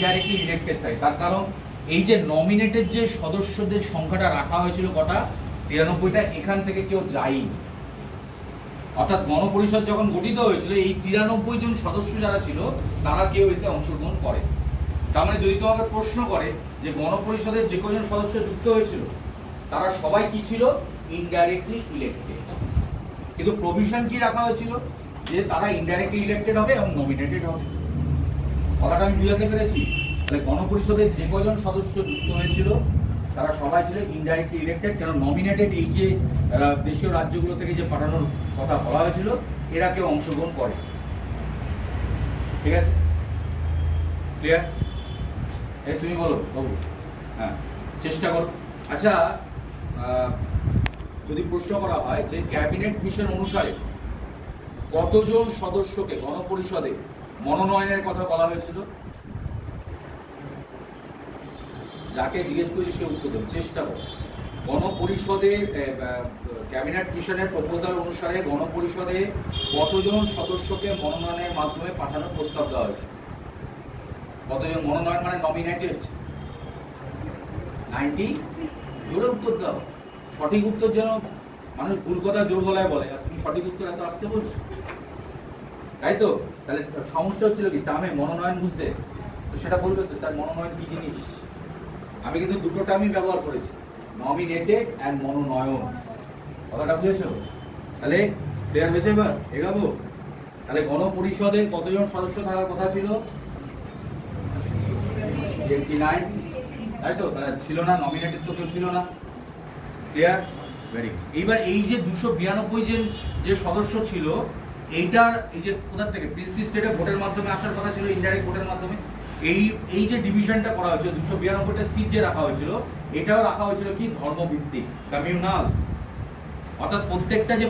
Indirectly elected থাকে। তার কারণ এই যে নমিনেটেড যে সদস্যদের সংখ্যাটা রাখা হয়েছিল কটা, 93টা, এখান থেকে কেউ যায়নি। অর্থাৎ গণপরিষদ যখন গঠিত হয়েছিল এই 93 জন সদস্য যারা ছিল তারা কেউ এতে অংশগ্রহণ করে। তার মানে যদি তোমাকে প্রশ্ন করে যে গণপরিষদের যে কজন সদস্য যুক্ত হয়েছিল তারা সবাই কি ছিল, ইনডাইরেক্টলি ইলেক্টেড। কিন্তু প্রভিশন কি রাখা হয়েছিল যে তারা ইনডাইরেক্টলি ইলেক্টেড হবে এবং নমিনেটেড হবে। কথাটা আমি বুঝাতে পেরেছি? তাহলে গণপরিষদের যে কজন সদস্য যুক্ত হয়েছিল তারা সবাই ছিল ইনডাইরেক্টলি ইলেক্টেড। কেন নমিনেটেড এই যে দেশীয় রাজ্যগুলো থেকে যে পাঠানোর কথা বলা হয়েছিল এরা কেউ অংশগ্রহণ করে। ঠিক আছে, ক্লিয়ার? এই তুমি বলো বাবু। হ্যাঁ, চেষ্টা করো। আচ্ছা, যদি প্রশ্ন করা হয় যে ক্যাবিনেট মিশন অনুসারে কতজন সদস্যকে গণপরিষদে মনোনয়নের কথা বলা হয়েছিল, যাকে জিজ্ঞেস করেছি সে উত্তর দেবে, চেষ্টা করো। গণপরিষদে ক্যাবিনেট মিশনের প্রপোজাল অনুসারে গণপরিষদে কতজন সদস্যকে মনোনয়নের মাধ্যমে পাঠানোর প্রস্তাব দেওয়া হয়েছে? কতজন মনোনয়ন মানে নমিনেটেড? 90। জোরে উত্তর দাও। সঠিক উত্তর যেন মানুষ ভুল কথা জোর গলায় বলে, আর তুমি সঠিক উত্তর এত আসতে বলছো, তাই তো? তাহলে সমস্যা হচ্ছিল কি টার্মে মনোনয়ন বুঝতে? তো সেটা বলবে তো স্যার মনোনয়ন কি জিনিস। আমি কিন্তু দুটো টার্মই ব্যবহার করেছি, নমিনেটেড অ্যান্ড মনোনয়ন। কথাটা বুঝেছো? তাহলে ক্লিয়ার হয়েছে? এবার এগাবো। তাহলে গণপরিষদে কতজন সদস্য থাকার কথা ছিল? 89, তাই তো? তাহলে ছিল না, নমিনেটেড তো কেউ ছিল না। ক্লিয়ার? Very good. এইবার এই যে 292 জন যে সদস্য ছিল এইটার এই যে কোথা থেকে পিসি স্টেটে ভোটের মাধ্যমে আসার কথা ছিল, ইনডাইরেক্ট ভোটের মাধ্যমে। এই যে ডিভিশনটা করা হয়েছিল 292টা সিট যে রাখা হয়েছিল এটাও রাখা হয়েছিল কি ধর্মভিত্তিক, কমিউনাল। অর্থাৎ প্রত্যেকটা যে